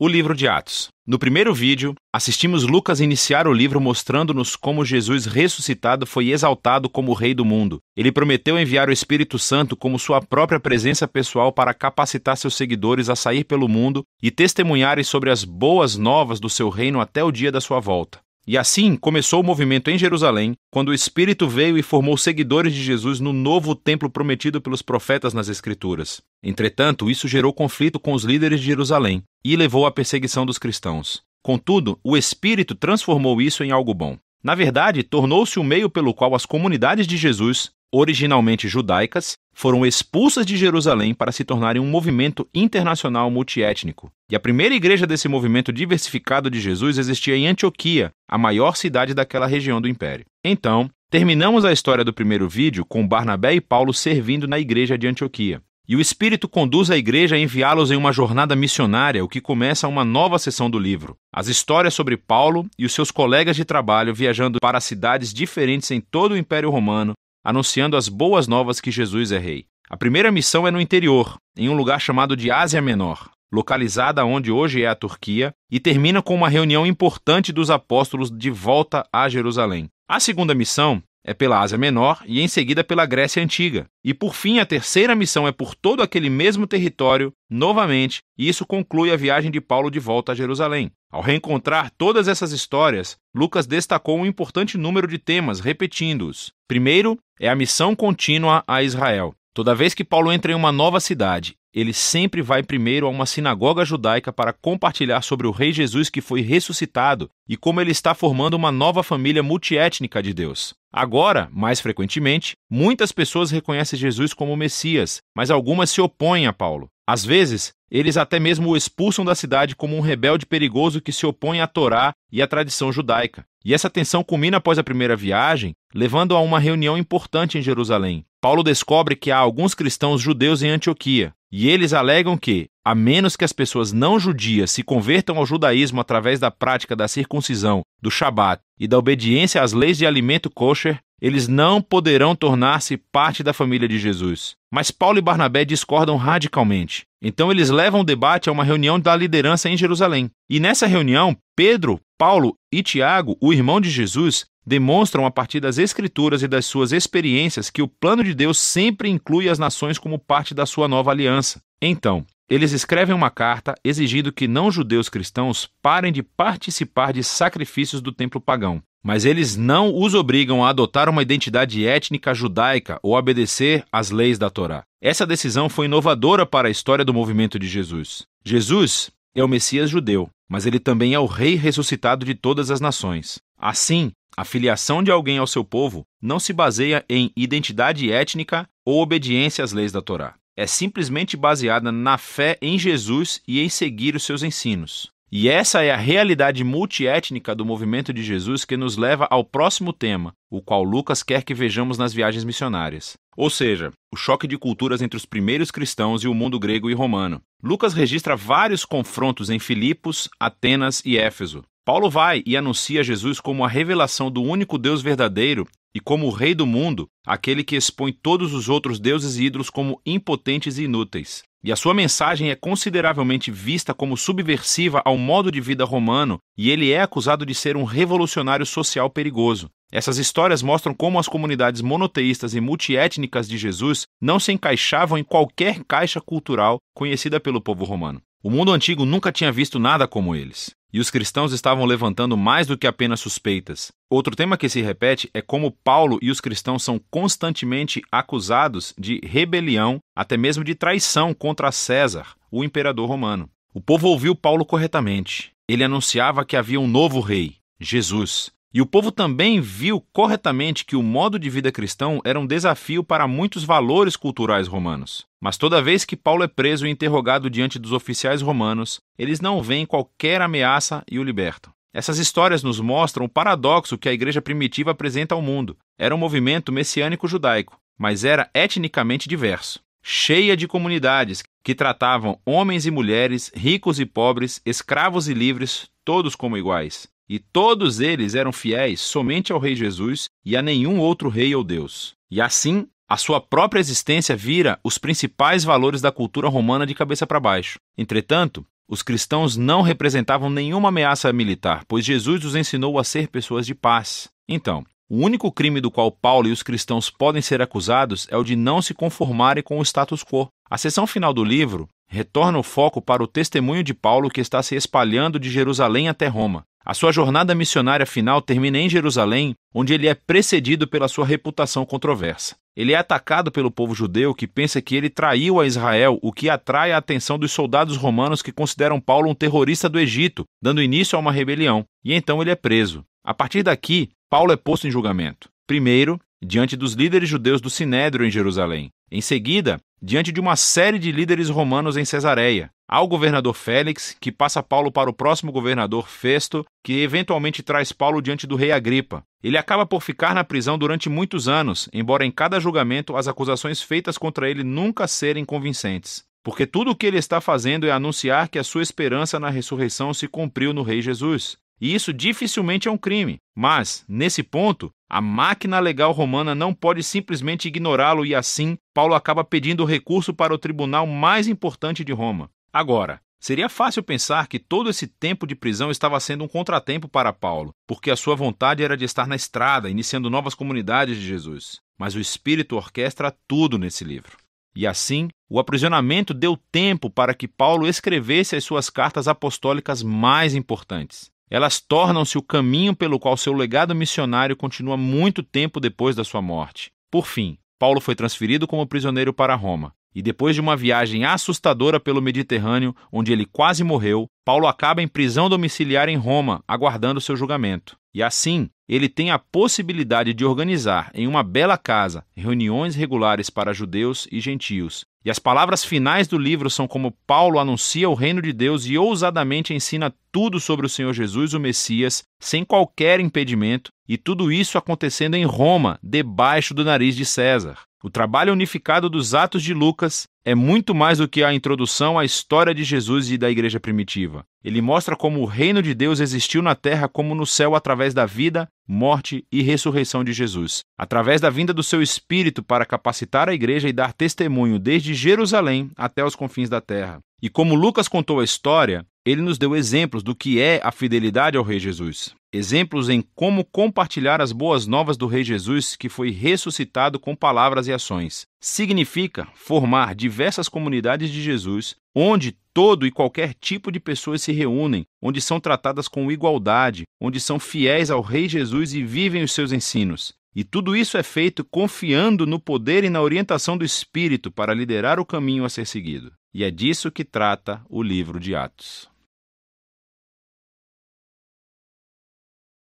O livro de Atos. No primeiro vídeo, assistimos Lucas iniciar o livro mostrando-nos como Jesus ressuscitado foi exaltado como o Rei do mundo. Ele prometeu enviar o Espírito Santo como sua própria presença pessoal para capacitar seus seguidores a sair pelo mundo e testemunharem sobre as boas novas do seu reino até o dia da sua volta. E assim começou o movimento em Jerusalém, quando o Espírito veio e formou seguidores de Jesus no novo templo prometido pelos profetas nas Escrituras. Entretanto, isso gerou conflito com os líderes de Jerusalém e levou à perseguição dos cristãos. Contudo, o Espírito transformou isso em algo bom. Na verdade, tornou-se o meio pelo qual as comunidades de Jesus, originalmente judaicas, foram expulsas de Jerusalém para se tornarem um movimento internacional multiétnico. E a primeira igreja desse movimento diversificado de Jesus existia em Antioquia, a maior cidade daquela região do Império. Então, terminamos a história do primeiro vídeo com Barnabé e Paulo servindo na igreja de Antioquia. E o Espírito conduz a igreja a enviá-los em uma jornada missionária, o que começa uma nova seção do livro. As histórias sobre Paulo e os seus colegas de trabalho viajando para cidades diferentes em todo o Império Romano, anunciando as boas novas que Jesus é rei. A primeira missão é no interior, em um lugar chamado de Ásia Menor, localizada onde hoje é a Turquia, e termina com uma reunião importante dos apóstolos de volta a Jerusalém. A segunda missão é pela Ásia Menor e em seguida pela Grécia Antiga. E por fim, a terceira missão é por todo aquele mesmo território, novamente, e isso conclui a viagem de Paulo de volta a Jerusalém. Ao reencontrar todas essas histórias, Lucas destacou um importante número de temas, repetindo-os. Primeiro, é a missão contínua a Israel. Toda vez que Paulo entra em uma nova cidade, ele sempre vai primeiro a uma sinagoga judaica para compartilhar sobre o Rei Jesus que foi ressuscitado e como ele está formando uma nova família multiétnica de Deus. Agora, mais frequentemente, muitas pessoas reconhecem Jesus como o Messias, mas algumas se opõem a Paulo. Às vezes, eles até mesmo o expulsam da cidade como um rebelde perigoso que se opõe à Torá e à tradição judaica. E essa tensão culmina após a primeira viagem, levando a uma reunião importante em Jerusalém. Paulo descobre que há alguns cristãos judeus em Antioquia, e eles alegam que, a menos que as pessoas não judias se convertam ao judaísmo através da prática da circuncisão, do Shabat e da obediência às leis de alimento kosher, eles não poderão tornar-se parte da família de Jesus. Mas Paulo e Barnabé discordam radicalmente. Então eles levam o debate a uma reunião da liderança em Jerusalém. E nessa reunião, Pedro, Paulo e Tiago, o irmão de Jesus, demonstram a partir das Escrituras e das suas experiências que o plano de Deus sempre inclui as nações como parte da sua nova aliança. Então, eles escrevem uma carta exigindo que não-judeus cristãos parem de participar de sacrifícios do templo pagão. Mas eles não os obrigam a adotar uma identidade étnica judaica ou a obedecer às leis da Torá. Essa decisão foi inovadora para a história do movimento de Jesus. Jesus é o Messias judeu, mas ele também é o Rei ressuscitado de todas as nações. Assim, a filiação de alguém ao seu povo não se baseia em identidade étnica ou obediência às leis da Torá. É simplesmente baseada na fé em Jesus e em seguir os seus ensinos. E essa é a realidade multiétnica do movimento de Jesus que nos leva ao próximo tema, o qual Lucas quer que vejamos nas viagens missionárias. Ou seja, o choque de culturas entre os primeiros cristãos e o mundo grego e romano. Lucas registra vários confrontos em Filipos, Atenas e Éfeso. Paulo vai e anuncia Jesus como a revelação do único Deus verdadeiro e como o Rei do mundo, aquele que expõe todos os outros deuses e ídolos como impotentes e inúteis. E a sua mensagem é consideravelmente vista como subversiva ao modo de vida romano e ele é acusado de ser um revolucionário social perigoso. Essas histórias mostram como as comunidades monoteístas e multiétnicas de Jesus não se encaixavam em qualquer caixa cultural conhecida pelo povo romano. O mundo antigo nunca tinha visto nada como eles. E os cristãos estavam levantando mais do que apenas suspeitas. Outro tema que se repete é como Paulo e os cristãos são constantemente acusados de rebelião, até mesmo de traição contra César, o imperador romano. O povo ouviu Paulo corretamente. Ele anunciava que havia um novo rei, Jesus. E o povo também viu corretamente que o modo de vida cristão era um desafio para muitos valores culturais romanos. Mas toda vez que Paulo é preso e interrogado diante dos oficiais romanos, eles não veem qualquer ameaça e o libertam. Essas histórias nos mostram o paradoxo que a igreja primitiva apresenta ao mundo. Era um movimento messiânico judaico, mas era etnicamente diverso, cheia de comunidades que tratavam homens e mulheres, ricos e pobres, escravos e livres, todos como iguais. E todos eles eram fiéis somente ao Rei Jesus e a nenhum outro rei ou Deus. E assim, a sua própria existência vira os principais valores da cultura romana de cabeça para baixo. Entretanto, Os cristãos não representavam nenhuma ameaça militar, pois Jesus os ensinou a ser pessoas de paz. Então, o único crime do qual Paulo e os cristãos podem ser acusados é o de não se conformarem com o status quo. A seção final do livro retorna o foco para o testemunho de Paulo que está se espalhando de Jerusalém até Roma. A sua jornada missionária final termina em Jerusalém, onde ele é precedido pela sua reputação controversa. Ele é atacado pelo povo judeu que pensa que ele traiu a Israel, o que atrai a atenção dos soldados romanos que consideram Paulo um terrorista do Egito, dando início a uma rebelião. E então ele é preso. A partir daqui, Paulo é posto em julgamento. Primeiro, diante dos líderes judeus do Sinédrio em Jerusalém. Em seguida, diante de uma série de líderes romanos em Cesareia. Há o governador Félix, que passa Paulo para o próximo governador Festo, que eventualmente traz Paulo diante do rei Agripa. Ele acaba por ficar na prisão durante muitos anos, embora em cada julgamento as acusações feitas contra ele nunca serem convincentes. Porque tudo o que ele está fazendo é anunciar que a sua esperança na ressurreição se cumpriu no rei Jesus. E isso dificilmente é um crime. Mas, nesse ponto, a máquina legal romana não pode simplesmente ignorá-lo e assim, Paulo acaba pedindo recurso para o tribunal mais importante de Roma. Agora, seria fácil pensar que todo esse tempo de prisão estava sendo um contratempo para Paulo, porque a sua vontade era de estar na estrada, iniciando novas comunidades de Jesus. Mas o Espírito orquestra tudo nesse livro. E assim, o aprisionamento deu tempo para que Paulo escrevesse as suas cartas apostólicas mais importantes. Elas tornam-se o caminho pelo qual seu legado missionário continua muito tempo depois da sua morte. Por fim, Paulo foi transferido como prisioneiro para Roma. E depois de uma viagem assustadora pelo Mediterrâneo, onde ele quase morreu, Paulo acaba em prisão domiciliar em Roma, aguardando seu julgamento. E assim, ele tem a possibilidade de organizar em uma bela casa reuniões regulares para judeus e gentios. E as palavras finais do livro são como Paulo anuncia o reino de Deus e ousadamente ensina tudo sobre o Senhor Jesus, o Messias, sem qualquer impedimento, e tudo isso acontecendo em Roma, debaixo do nariz de César. O trabalho unificado dos Atos de Lucas é muito mais do que a introdução à história de Jesus e da igreja primitiva. Ele mostra como o reino de Deus existiu na terra como no céu através da vida, morte e ressurreição de Jesus. Através da vinda do seu Espírito para capacitar a igreja e dar testemunho desde Jerusalém até os confins da terra. E como Lucas contou a história, ele nos deu exemplos do que é a fidelidade ao Rei Jesus. Exemplos em como compartilhar as boas novas do Rei Jesus que foi ressuscitado com palavras e ações. Significa formar diversas comunidades de Jesus, onde todo e qualquer tipo de pessoas se reúnem, onde são tratadas com igualdade, onde são fiéis ao Rei Jesus e vivem os seus ensinos. E tudo isso é feito confiando no poder e na orientação do Espírito para liderar o caminho a ser seguido. E é disso que trata o livro de Atos.